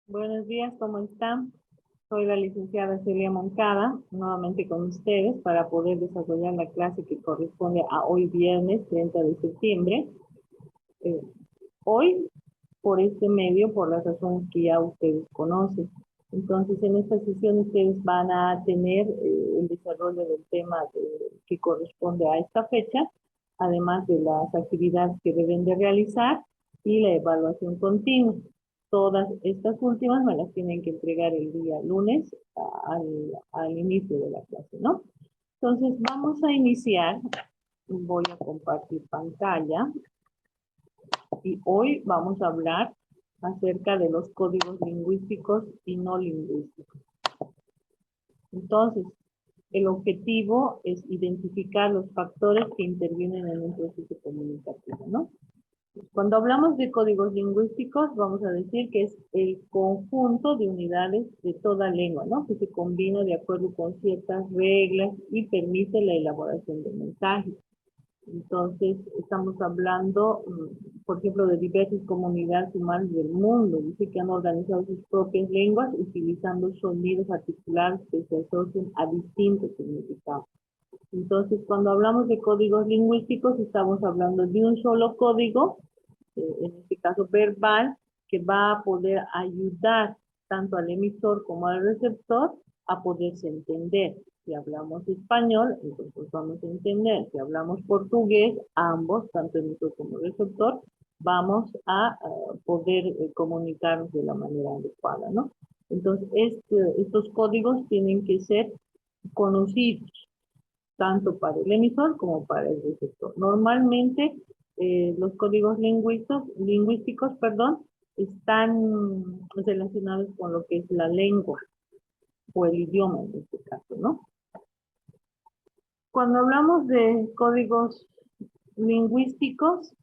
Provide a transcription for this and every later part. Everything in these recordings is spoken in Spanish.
Buenos días, ¿cómo están? Soy la licenciada Celia Moncada, nuevamente con ustedes para poder desarrollar la clase que corresponde a hoy viernes 30 de septiembre. Eh, Hoy, por este medio, por las razones que ya ustedes conocen. Entonces, en esta sesión ustedes van a tener el desarrollo del tema que corresponde a esta fecha, además de las actividades que deben de realizar y la evaluación continua. Todas estas últimas me las tienen que entregar el día lunes al inicio de la clase, ¿no? Entonces, vamos a iniciar. Voy a compartir pantalla. Y hoy vamos a hablar acerca de los códigos lingüísticos y no lingüísticos. Entonces, el objetivo es identificar los factores que intervienen en un proceso comunicativo, ¿no? Cuando hablamos de códigos lingüísticos, vamos a decir que es el conjunto de unidades de toda lengua, ¿no? Que se combina de acuerdo con ciertas reglas y permite la elaboración de mensajes. Entonces, estamos hablando, por ejemplo, de diversas comunidades humanas del mundo. Dice que han organizado sus propias lenguas utilizando sonidos articulados que se asocian a distintos significados. Entonces, cuando hablamos de códigos lingüísticos, estamos hablando de un solo código, en este caso verbal, que va a poder ayudar tanto al emisor como al receptor a poderse entender. Si hablamos español, entonces vamos a entender. Si hablamos portugués, ambos, tanto emisor como receptor, vamos a poder comunicarnos de la manera adecuada, ¿no? Entonces, estos códigos tienen que ser conocidos, tanto para el emisor como para el receptor. Normalmente, los códigos lingüísticos, están relacionados con lo que es la lengua o el idioma en este caso, ¿no? Cuando hablamos de códigos lingüísticos,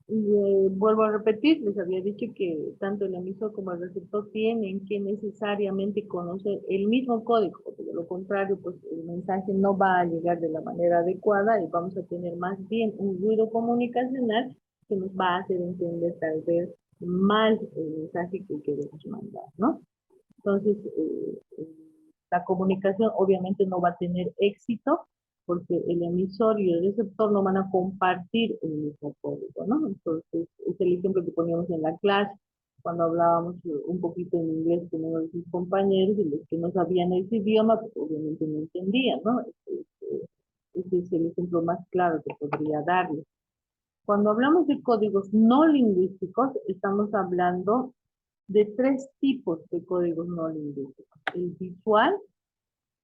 vuelvo a repetir, les había dicho que tanto el emisor como el receptor tienen que necesariamente conocer el mismo código, porque de lo contrario, pues el mensaje no va a llegar de la manera adecuada y vamos a tener más bien un ruido comunicacional que nos va a hacer entender tal vez mal el mensaje que queremos mandar, ¿no? Entonces, la comunicación obviamente no va a tener éxito porque el emisor y el receptor no van a compartir el mismo código, ¿no? Entonces, es el ejemplo que poníamos en la clase, cuando hablábamos un poquito en inglés con uno de sus compañeros y los que no sabían ese idioma, pues obviamente no entendían, ¿no? Ese es el ejemplo más claro que podría darles. Cuando hablamos de códigos no lingüísticos, estamos hablando de tres tipos de códigos no lingüísticos. El visual,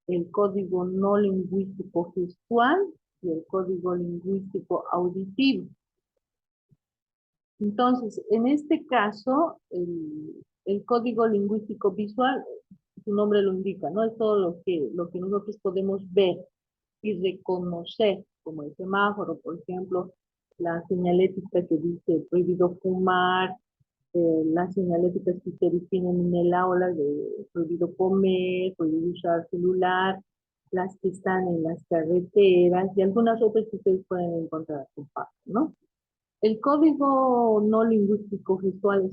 el código no lingüístico gestual y el código lingüístico auditivo. Entonces, en este caso, el código lingüístico visual, su nombre lo indica, ¿no? Es todo lo que nosotros podemos ver y reconocer, como el semáforo, por ejemplo, la señalética que dice prohibido fumar, las señaléticas que ustedes tienen en el aula de prohibido comer, prohibido usar celular, las que están en las carreteras y algunas otras que ustedes pueden encontrar a su paso, ¿no? El código no lingüístico gestual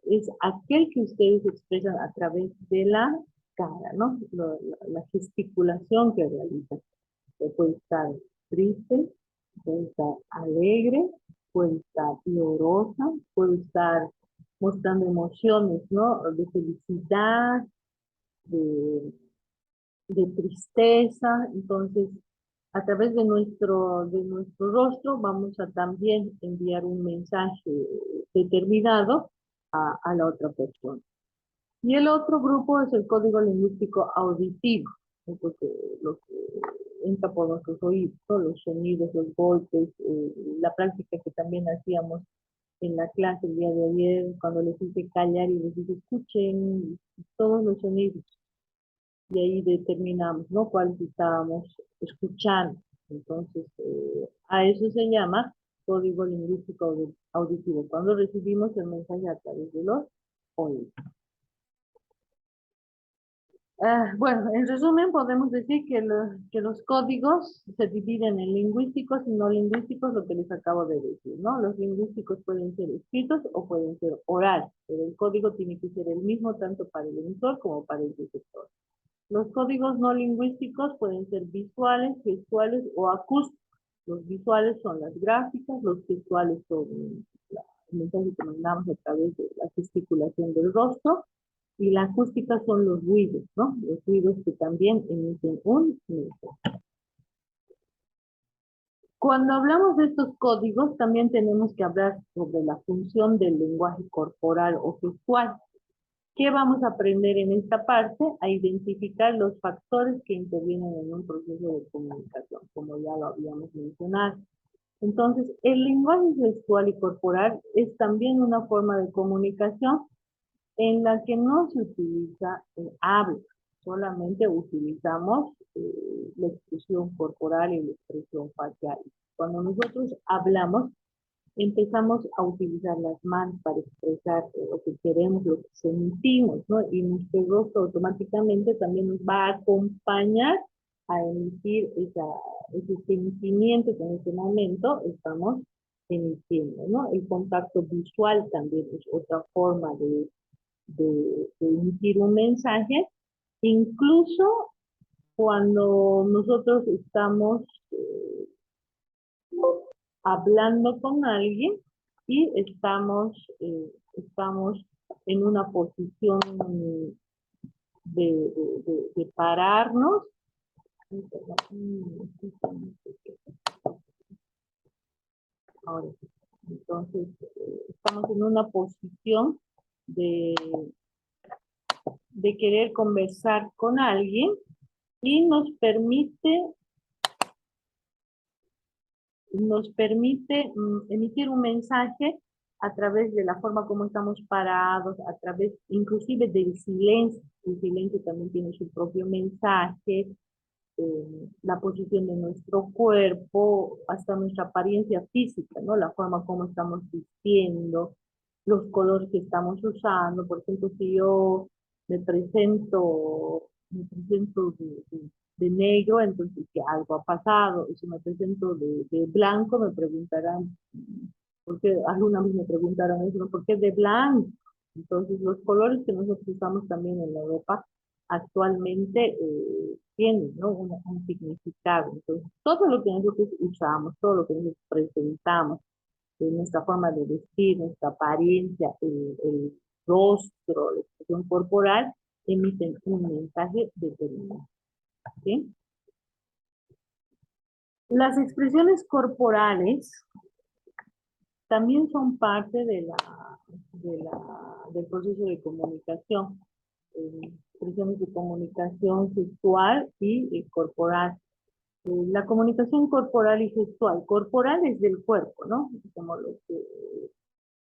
es aquel que ustedes expresan a través de la cara, ¿no? La gesticulación que realizan. Puede estar triste, puede estar alegre, puede estar llorosa, puede estar mostrando emociones, ¿no? De felicidad, de, de tristeza. Entonces, a través de nuestro rostro vamos a también enviar un mensaje determinado a la otra persona. Y el otro grupo es el código lingüístico auditivo, porque lo que entra por nuestros oídos, ¿no? Los sonidos, los golpes, la práctica que también hacíamos en la clase el día de ayer, cuando les hice callar y les dije, escuchen todos los sonidos, y ahí determinamos, ¿no? Cuáles estábamos escuchando. Entonces, a eso se llama código lingüístico auditivo, cuando recibimos el mensaje a través de los oídos. Bueno, en resumen podemos decir que los códigos se dividen en lingüísticos y no lingüísticos, lo que les acabo de decir, ¿no? Los lingüísticos pueden ser escritos o pueden ser orales, pero el código tiene que ser el mismo tanto para el emisor como para el receptor. Los códigos no lingüísticos pueden ser visuales, gestuales o acústicos. Los visuales son las gráficas, los gestuales son el mensaje que mandamos a través de la gesticulación del rostro, y la acústica son los ruidos, ¿no? Los ruidos que también emiten un mensaje. Cuando hablamos de estos códigos, también tenemos que hablar sobre la función del lenguaje corporal o gestual. ¿Qué vamos a aprender en esta parte? A identificar los factores que intervienen en un proceso de comunicación, como ya lo habíamos mencionado. Entonces, el lenguaje gestual y corporal es también una forma de comunicación en la que no se utiliza el habla, solamente utilizamos la expresión corporal y la expresión facial. Cuando nosotros hablamos, empezamos a utilizar las manos para expresar lo que queremos, lo que sentimos, ¿no? Y nuestro rostro automáticamente también nos va a acompañar a emitir ese sentimiento que en ese momento estamos emitiendo, ¿no? El contacto visual también es otra forma de emitir un mensaje, incluso cuando nosotros estamos hablando con alguien y estamos en una posición de pararnos. Ahora, entonces, estamos en una posición de, de querer conversar con alguien y nos permite emitir un mensaje a través de la forma como estamos parados, a través inclusive del silencio. El silencio también tiene su propio mensaje, la posición de nuestro cuerpo, hasta nuestra apariencia física, ¿no? La forma como estamos vistiendo, los colores que estamos usando. Por ejemplo, si yo me presento de negro, entonces que algo ha pasado. Y si me presento de blanco, me preguntarán, porque algunas me preguntaron eso, ¿no? ¿Por qué de blanco? Entonces, los colores que nosotros usamos también en la ropa actualmente tienen, ¿no? Un significado. Entonces, todo lo que nosotros usamos, todo lo que nosotros presentamos, nuestra forma de vestir, nuestra apariencia, el rostro, la expresión corporal, emiten un mensaje determinado. ¿Sí? Las expresiones corporales también son parte del proceso de comunicación, expresiones de comunicación gestual y corporal. La comunicación corporal y gestual. Corporal es del cuerpo, ¿no? Como lo que,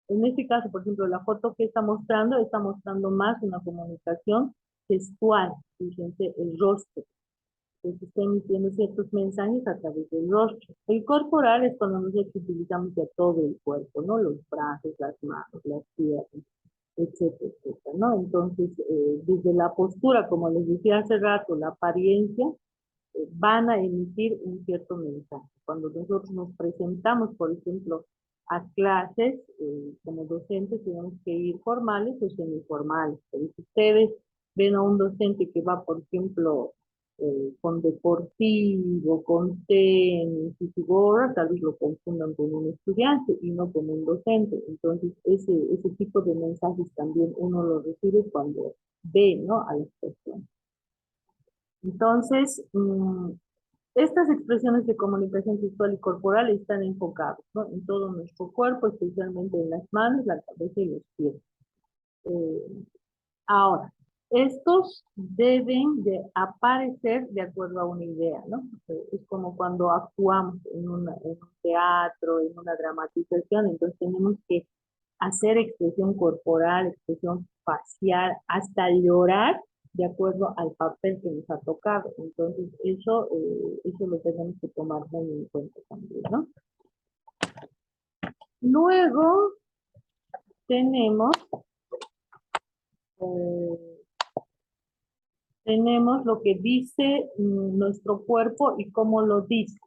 en este caso, por ejemplo, la foto que está mostrando más una comunicación gestual, fíjense, el rostro. Entonces está emitiendo ciertos mensajes a través del rostro. El corporal es cuando nosotros utilizamos ya todo el cuerpo, ¿no? Los brazos, las manos, las piernas, etcétera, etcétera, ¿no? Entonces, desde la postura, como les decía hace rato, la apariencia, van a emitir un cierto mensaje. Cuando nosotros nos presentamos, por ejemplo, a clases, como docentes tenemos que ir formales o semiformales. Pero si ustedes ven a un docente que va, por ejemplo, con deportivo, con tenis y su gorra, tal vez lo confundan con un estudiante y no con un docente. Entonces, ese tipo de mensajes también uno lo recibe cuando ve, ¿no?, a las personas. Entonces, estas expresiones de comunicación gestual y corporal están enfocadas, ¿no?, en todo nuestro cuerpo, especialmente en las manos, la cabeza y los pies. Eh, Ahora, estos deben de aparecer de acuerdo a una idea, ¿no? Es como cuando actuamos en un teatro, en una dramatización, entonces tenemos que hacer expresión corporal, expresión facial, hasta llorar de acuerdo al papel que nos ha tocado. Entonces, eso lo tenemos que tomar muy en cuenta también, ¿no? Luego tenemos eh, tenemos lo que dice nuestro cuerpo y cómo lo dice.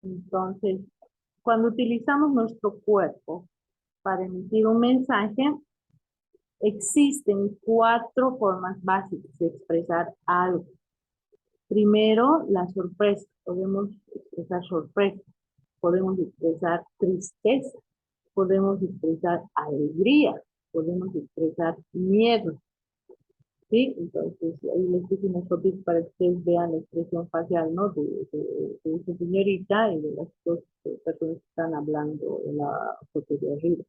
Entonces, cuando utilizamos nuestro cuerpo para emitir un mensaje, existen 4 formas básicas de expresar algo. Primero, la sorpresa. Podemos expresar sorpresa, podemos expresar tristeza, podemos expresar alegría, podemos expresar miedo. ¿Sí? Entonces, ahí les puse unos fotos para que ustedes vean la expresión facial, ¿no? De esa señorita y de las 2 personas que están hablando en la foto de arriba.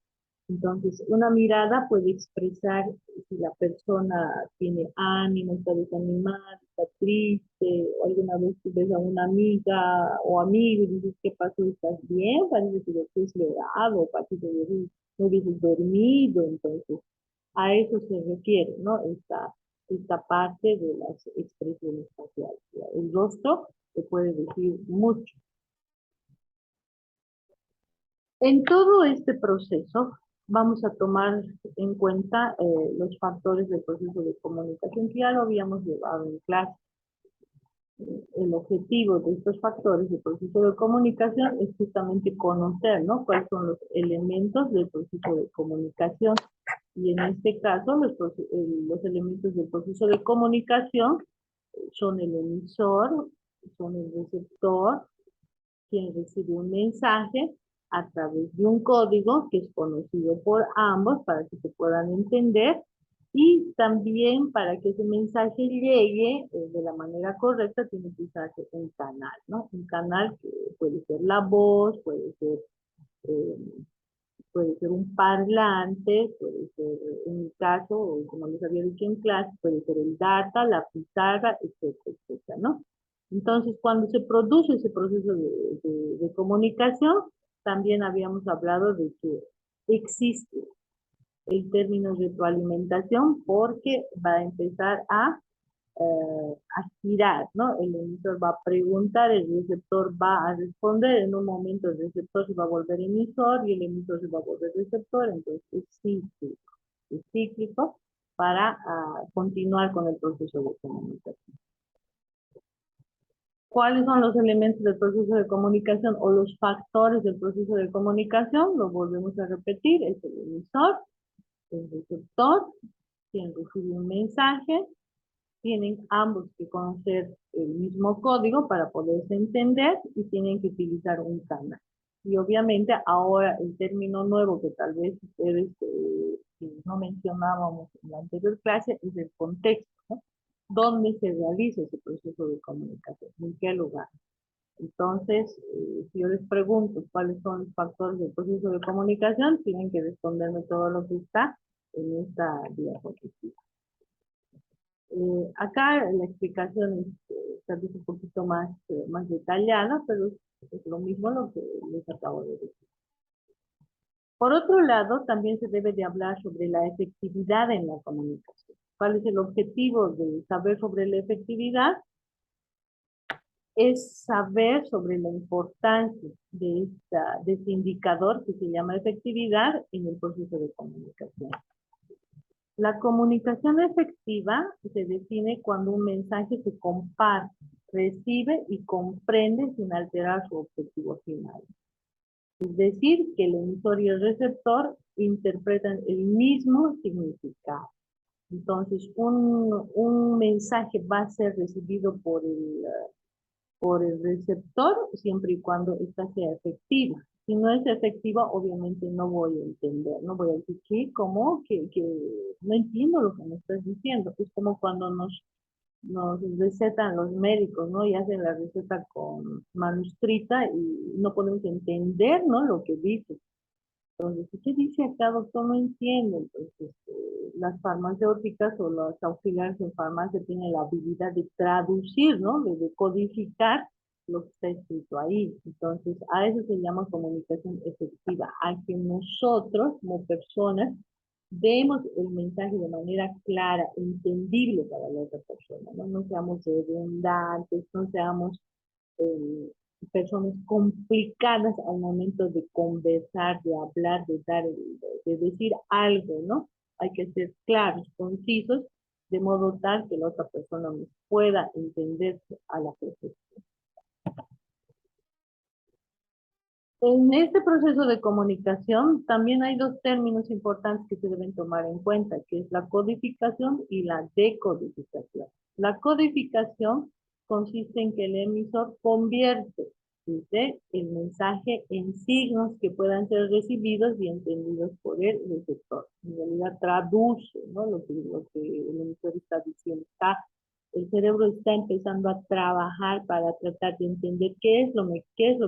Entonces, una mirada puede expresar si la persona tiene ánimo, está desanimada, está triste, o alguna vez tú ves a una amiga o amigo y dices, ¿qué pasó? ¿Estás bien? Parece que te has llorado, parece que no hubieses dormido. Entonces, a eso se refiere, ¿no? Esta parte de las expresiones faciales. El rostro te puede decir mucho. En todo este proceso vamos a tomar en cuenta los factores del proceso de comunicación que ya lo habíamos llevado en clase. El objetivo de estos factores del proceso de comunicación es justamente conocer, ¿no? Cuáles son los elementos del proceso de comunicación. Y en este caso, los elementos del proceso de comunicación son el emisor, son el receptor, quien recibe un mensaje a través de un código que es conocido por ambos para que se puedan entender y también para que ese mensaje llegue de la manera correcta tiene que usarse un canal, ¿no? Un canal que puede ser la voz, eh, puede ser un parlante, puede ser, en mi caso, como les había dicho en clase, puede ser el data, la pizarra, etcétera, etcétera, ¿no? Entonces, cuando se produce ese proceso de comunicación, también habíamos hablado de que existe el término retroalimentación porque va a empezar a girar, ¿no? El emisor va a preguntar, el receptor va a responder, en un momento el receptor se va a volver emisor y el emisor se va a volver receptor, entonces es cíclico para continuar con el proceso de comunicación. ¿Cuáles son los elementos del proceso de comunicación o los factores del proceso de comunicación? Lo volvemos a repetir, es el emisor, el receptor, quien recibe un mensaje, tienen ambos que conocer el mismo código para poderse entender y tienen que utilizar un canal. Y obviamente ahora el término nuevo que tal vez ustedes no mencionábamos en la anterior clase es el contexto, ¿no? ¿Dónde se realiza ese proceso de comunicación? ¿En qué lugar? Entonces, si yo les pregunto cuáles son los factores del proceso de comunicación, tienen que responderme todo lo que está en esta diapositiva. Acá la explicación es tal vez un poquito más detallada, pero es lo mismo lo que les acabo de decir. Por otro lado, también se debe de hablar sobre la efectividad en la comunicación. ¿Cuál es el objetivo de saber sobre la efectividad? Es saber sobre la importancia de este indicador que se llama efectividad en el proceso de comunicación. La comunicación efectiva se define cuando un mensaje se comparte, recibe y comprende sin alterar su objetivo final. Es decir, que el emisor y el receptor interpretan el mismo significado. Entonces, un mensaje va a ser recibido por el receptor siempre y cuando ésta sea efectiva. Si no es efectiva, obviamente no voy a entender, no voy a decir, ¿qué? ¿Cómo? Que no entiendo lo que me estás diciendo. Es como cuando nos recetan los médicos, ¿no? Y hacen la receta con manuscrita y no podemos entender, ¿no? Lo que dice. Entonces, ¿qué dice acá, doctor? No entiendo. Entonces, las farmacéuticas o los auxiliares en farmacia tienen la habilidad de traducir, ¿no? De codificar lo que está escrito ahí. Entonces, a eso se llama comunicación efectiva, a que nosotros, como personas, demos el mensaje de manera clara, entendible para la otra persona, ¿no? No seamos redundantes, no seamos eh, personas complicadas al momento de conversar, de hablar, de decir algo, ¿no? Hay que ser claros, concisos de modo tal que la otra persona nos pueda entender a la perfección. En este proceso de comunicación también hay dos términos importantes que se deben tomar en cuenta, que es la codificación y la decodificación. La codificación consiste en que el emisor convierte, dice, el mensaje en signos que puedan ser recibidos y entendidos por el receptor. En realidad traduce, ¿no?, lo que el emisor está diciendo. El cerebro está empezando a trabajar para tratar de entender qué es lo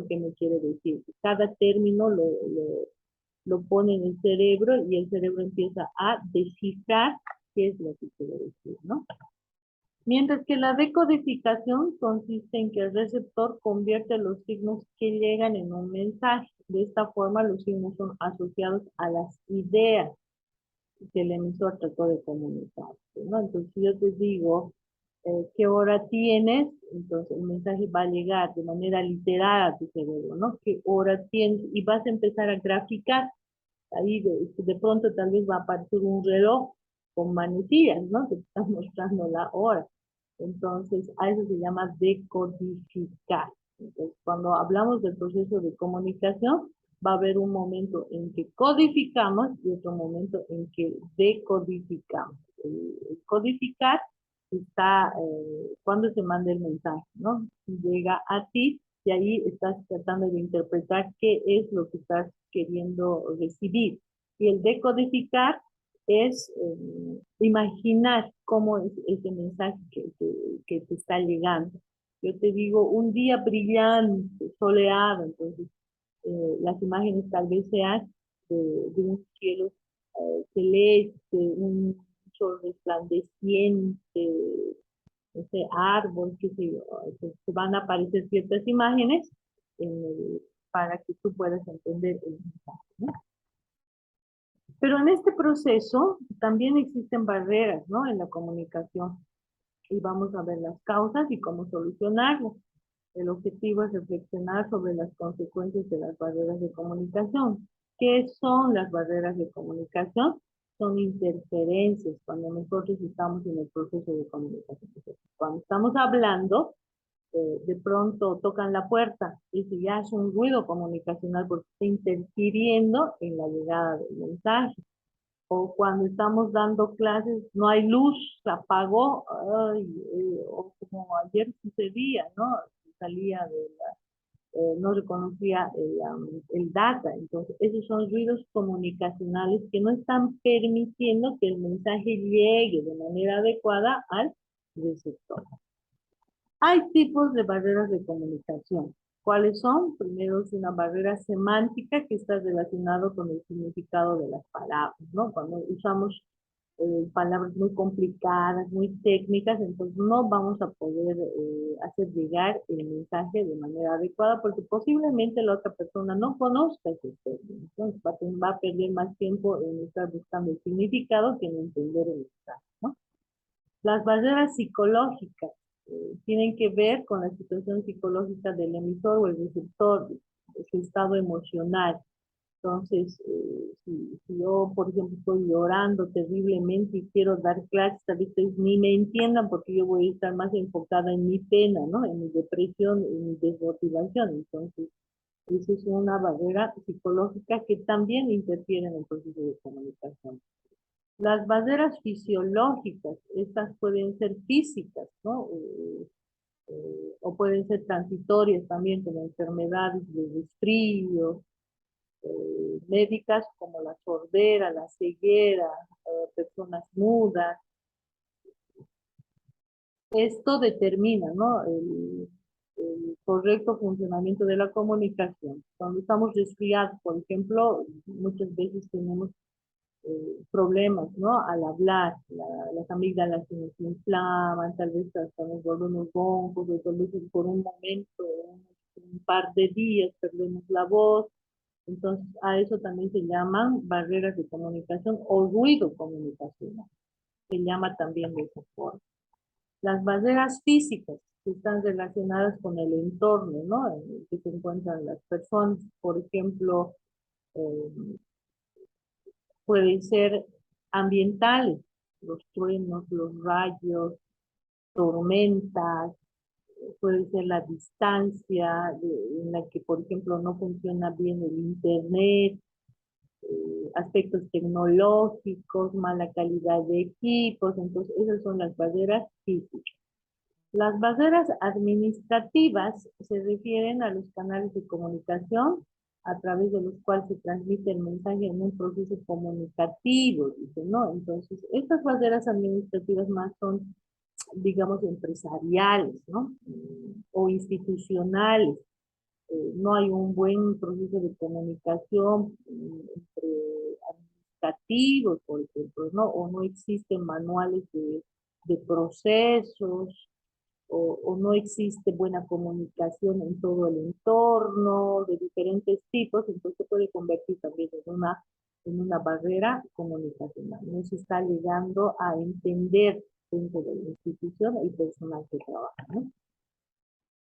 que me quiere decir. Cada término lo pone en el cerebro y el cerebro empieza a descifrar qué es lo que quiere decir, ¿no? Mientras que la decodificación consiste en que el receptor convierte los signos que llegan en un mensaje. De esta forma, los signos son asociados a las ideas que el emisor trató de comunicar, ¿no? Entonces, si yo te digo, ¿qué hora tienes? Entonces, el mensaje va a llegar de manera literal a tu cerebro, ¿no? ¿Qué hora tienes? Y vas a empezar a graficar. Ahí de pronto tal vez va a aparecer un reloj con manecillas, ¿no?, que te están mostrando la hora. Entonces, a eso se llama decodificar. Entonces, cuando hablamos del proceso de comunicación, va a haber un momento en que codificamos y otro momento en que decodificamos. El codificar está cuando se manda el mensaje, ¿no? Llega a ti y ahí estás tratando de interpretar qué es lo que estás queriendo recibir. Y el decodificar es imaginar cómo es ese mensaje que te está llegando. Yo te digo, un día brillante, soleado, entonces las imágenes tal vez sean de un cielo celeste, un sol resplandeciente, ese árbol, qué sé yo, te van a aparecer ciertas imágenes para que tú puedas entender el mensaje, ¿no? Pero en este proceso también existen barreras, ¿no?, en la comunicación y vamos a ver las causas y cómo solucionarlas. El objetivo es reflexionar sobre las consecuencias de las barreras de comunicación. ¿Qué son las barreras de comunicación? Son interferencias cuando nosotros estamos en el proceso de comunicación. Cuando estamos hablando, de pronto tocan la puerta, y eso ya es un ruido comunicacional porque está interfiriendo en la llegada del mensaje. O cuando estamos dando clases, no hay luz, se apagó, ay, o como ayer sucedía, ¿no? Salía de no reconocía el data. Entonces, esos son ruidos comunicacionales que no están permitiendo que el mensaje llegue de manera adecuada al receptor. Hay tipos de barreras de comunicación. ¿Cuáles son? Primero es una barrera semántica que está relacionado con el significado de las palabras, ¿no? Cuando usamos palabras muy complicadas, muy técnicas, entonces no vamos a poder hacer llegar el mensaje de manera adecuada porque posiblemente la otra persona no conozca ese término. Entonces va a perder más tiempo en estar buscando el significado que en entender el mensaje, ¿no? Las barreras psicológicas tienen que ver con la situación psicológica del emisor o el receptor, su estado emocional. Entonces, si yo, por ejemplo, estoy llorando terriblemente y quiero dar clases, tal vez ni me entiendan porque yo voy a estar más enfocada en mi pena, ¿no?, en mi depresión, en mi desmotivación. Entonces, esa es una barrera psicológica que también interfiere en el proceso de comunicación. Las barreras fisiológicas, estas pueden ser físicas, ¿no? O pueden ser transitorias también, como enfermedades de resfrío, médicas como la sordera, la ceguera, personas mudas. Esto determina, ¿no?, el correcto funcionamiento de la comunicación. Cuando estamos resfriados, por ejemplo, muchas veces tenemos problemas, ¿no?, al hablar. Las amígdalas se nos inflaman, tal vez hasta nos volvemos roncos, o tal vez por un momento, un par de días, perdemos la voz. Entonces, a eso también se llaman barreras de comunicación o ruido comunicacional. Se llama también de esa forma. Las barreras físicas que están relacionadas con el entorno, ¿no?, en el que se encuentran las personas. Por ejemplo, pueden ser ambientales. los truenos, los rayos, tormentas, puede ser la distancia en la que, por ejemplo, no funciona bien el internet, aspectos tecnológicos, mala calidad de equipos, entonces esas son las barreras físicas. Las barreras administrativas se refieren a los canales de comunicación a través de los cuales se transmite el mensaje en un proceso comunicativo, dice, ¿no? Entonces, estas barreras administrativas más son, digamos, empresariales, ¿no? O institucionales. No hay un buen proceso de comunicación entre administrativos, por ejemplo, ¿no? O no existen manuales de procesos, o no existe buena comunicación en todo el entorno, de diferentes tipos, entonces se puede convertir también en una barrera comunicacional. No se está llegando a entender dentro de la institución el personal que trabaja, ¿no?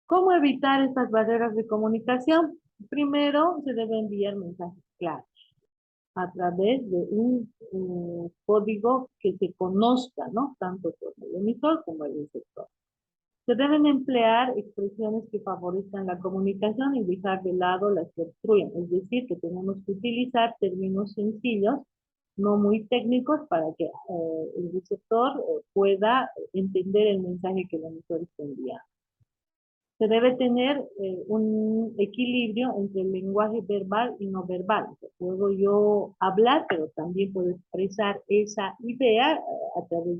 ¿Cómo evitar estas barreras de comunicación? Primero, se debe enviar mensajes claros a través de un código que se conozca, ¿no? Tanto por el emisor como el receptor. Se deben emplear expresiones que favorezcan la comunicación y dejar de lado las que obstruyen. Es decir, que tenemos que utilizar términos sencillos, no muy técnicos, para que el receptor pueda entender el mensaje que el emisor está enviando. Se debe tener un equilibrio entre el lenguaje verbal y no verbal. Puedo yo hablar, pero también puedo expresar esa idea a través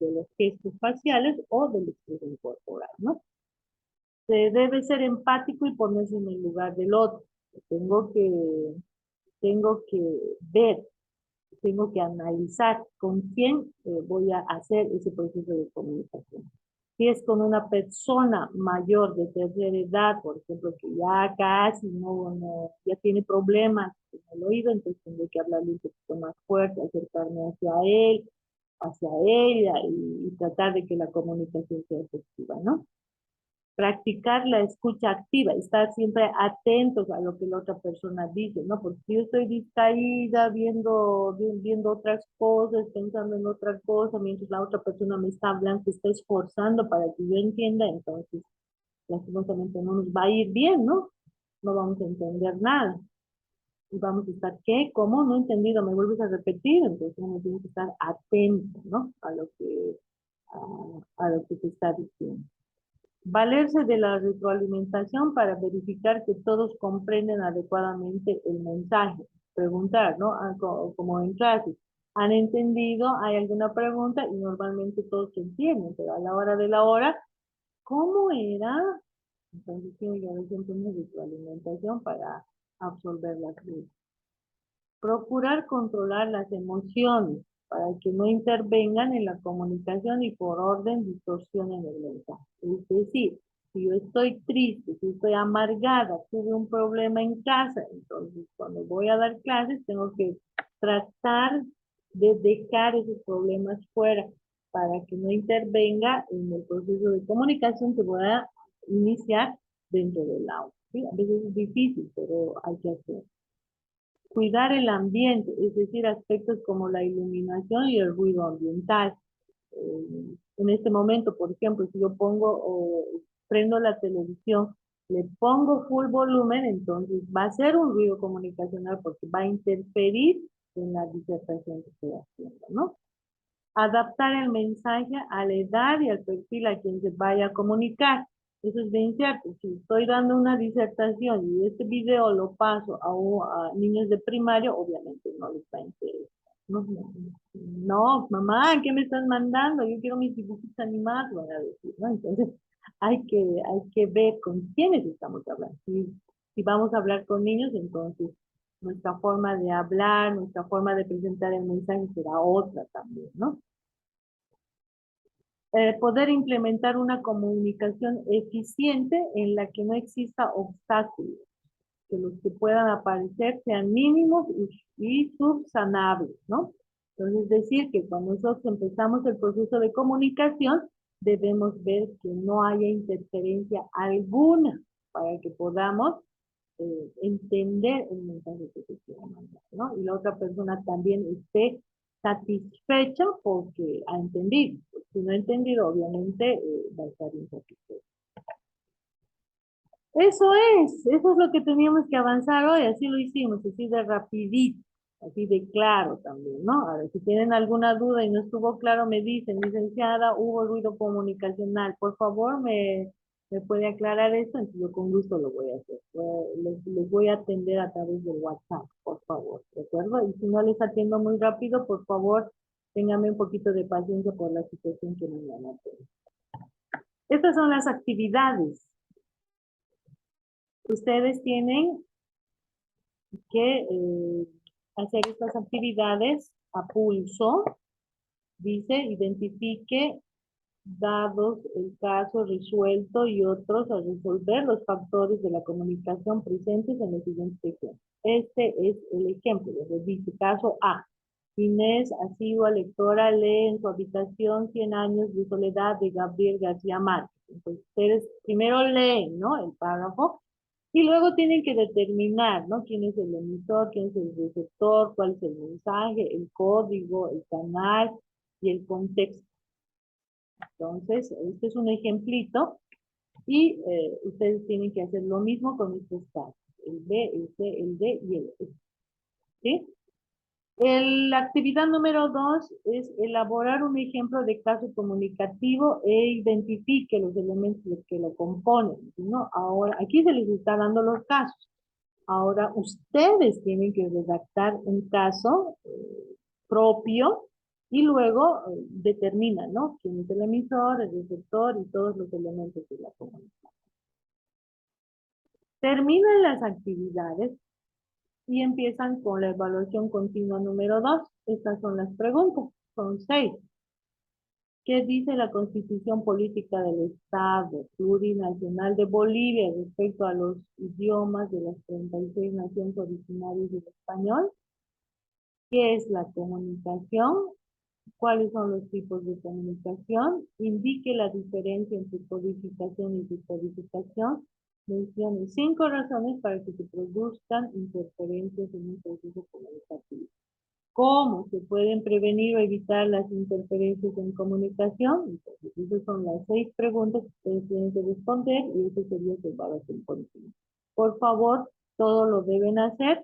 de los gestos faciales o de la expresión corporal, ¿no? Se debe ser empático y ponerse en el lugar del otro. Tengo que, tengo que ver, tengo que analizar con quién voy a hacer ese proceso de comunicación. Si es con una persona mayor de tercera edad, por ejemplo, que ya casi ya tiene problemas en el oído, entonces tengo que hablarle un poquito más fuerte, acercarme hacia él, hacia ella y tratar de que la comunicación sea efectiva, ¿no? Practicar la escucha activa, estar siempre atentos a lo que la otra persona dice, ¿no? Porque si yo estoy distraída, viendo otras cosas, pensando en otra cosa, mientras la otra persona me está hablando, se está esforzando para que yo entienda, entonces, lastimosamente no nos va a ir bien, ¿no? No vamos a entender nada. Y vamos a estar, ¿qué? ¿Cómo? No he entendido, me vuelves a repetir, entonces uno tiene que estar atento, ¿no? A lo que se está diciendo. Valerse de la retroalimentación para verificar que todos comprenden adecuadamente el mensaje. Preguntar, ¿no? Como en clase. ¿Han entendido? ¿Hay alguna pregunta? Y normalmente todos se entienden, pero a la hora de la hora, ¿cómo era? Entonces tiene que haber siempre una retroalimentación para absolver la crisis. Procurar controlar las emociones para que no intervengan en la comunicación y por orden distorsionen el mensaje. Es decir, si yo estoy triste, si estoy amargada, tuve un problema en casa, entonces cuando voy a dar clases tengo que tratar de dejar esos problemas fuera para que no intervenga en el proceso de comunicación que voy a iniciar dentro del aula. ¿Sí? A veces es difícil, pero hay que hacerlo. Cuidar el ambiente, es decir, aspectos como la iluminación y el ruido ambiental. En este momento, por ejemplo, si yo prendo la televisión, le pongo full volumen, entonces va a ser un ruido comunicacional porque va a interferir en la disertación que estoy haciendo, ¿no? Adaptar el mensaje a la edad y al perfil a quien se vaya a comunicar. Eso es bien cierto. Si estoy dando una disertación y este video lo paso a niños de primaria, obviamente no les va a interesar. No, no, mamá, ¿qué me estás mandando? Yo quiero mis dibujitos animados, van a decir, ¿no? Entonces, hay que ver con quiénes estamos hablando. Si vamos a hablar con niños, entonces nuestra forma de hablar, nuestra forma de presentar el mensaje será otra también, ¿no? Poder implementar una comunicación eficiente en la que no exista obstáculos, que los que puedan aparecer sean mínimos y subsanables, ¿no? Entonces, es decir, que cuando nosotros empezamos el proceso de comunicación, debemos ver que no haya interferencia alguna para que podamos entender el mensaje que se quiere mandar, ¿no? Y la otra persona también esté satisfecha porque ha entendido. Si no ha entendido, obviamente va a estar insatisfecha. Eso es lo que teníamos que avanzar hoy, así lo hicimos, así de rapidito, así de claro también, ¿no? Ahora, si tienen alguna duda y no estuvo claro, me dicen, licenciada, hubo ruido comunicacional, por favor, me puede aclarar eso, entonces yo con gusto lo voy a hacer. Les voy a atender a través del WhatsApp, por favor, ¿de acuerdo? Y si no les atiendo muy rápido, por favor, ténganme un poquito de paciencia por la situación que me van a tener. Estas son las actividades. Ustedes tienen que hacer estas actividades a pulso. Dice, identifique, dados el caso resuelto y otros a resolver los factores de la comunicación presentes en el siguiente ejemplo. Este es el ejemplo, les dice, caso A. Inés, asidua lectora, lee en su habitación 100 años de soledad de Gabriel García Márquez. Entonces, ustedes primero leen, ¿no? El párrafo. Y luego tienen que determinar, ¿no? Quién es el emisor, quién es el receptor, cuál es el mensaje, el código, el canal y el contexto. Entonces, este es un ejemplito y ustedes tienen que hacer lo mismo con estos casos. El B, el C, el D y el E. ¿Sí? La actividad número 2 es elaborar un ejemplo de caso comunicativo e identifique los elementos que lo componen, ¿no? Ahora, aquí se les está dando los casos. Ahora, ustedes tienen que redactar un caso propio y luego determinan, ¿no? Quién es el emisor, el receptor y todos los elementos de la comunicación. Terminan las actividades y empiezan con la evaluación continua número 2. Estas son las preguntas, son 6. ¿Qué dice la Constitución Política del Estado Plurinacional de Bolivia respecto a los idiomas de las 36 naciones originarias del español? ¿Qué es la comunicación? ¿Cuáles son los tipos de comunicación? Indique la diferencia entre codificación y decodificación. Mencione 5 razones para que se produzcan interferencias en un proceso comunicativo. ¿Cómo se pueden prevenir o evitar las interferencias en comunicación? Entonces, esas son las 6 preguntas que ustedes tienen que responder y eso sería su evaluación continua. Por favor, todo lo deben hacer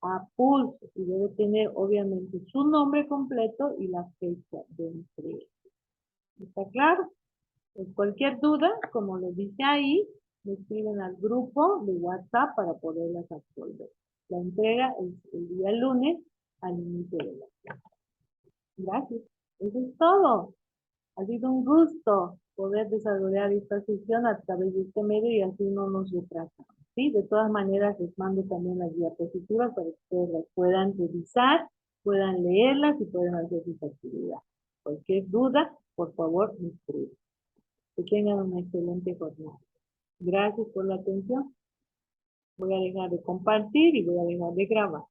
a pulso y debe tener obviamente su nombre completo y la fecha de entrega. ¿Está claro? Pues cualquier duda, como les dice ahí, me escriben al grupo de WhatsApp para poderlas resolver. La entrega es el día lunes al inicio de la clase. Gracias. Eso es todo. Ha sido un gusto poder desarrollar esta sesión a través de este medio y así no nos retrasamos. ¿Sí? De todas maneras, les mando también las diapositivas para que ustedes las puedan revisar, puedan leerlas y puedan hacer sus actividades. Cualquier duda, por favor, me escriben. Que tengan una excelente jornada. Gracias por la atención. Voy a dejar de compartir y voy a dejar de grabar.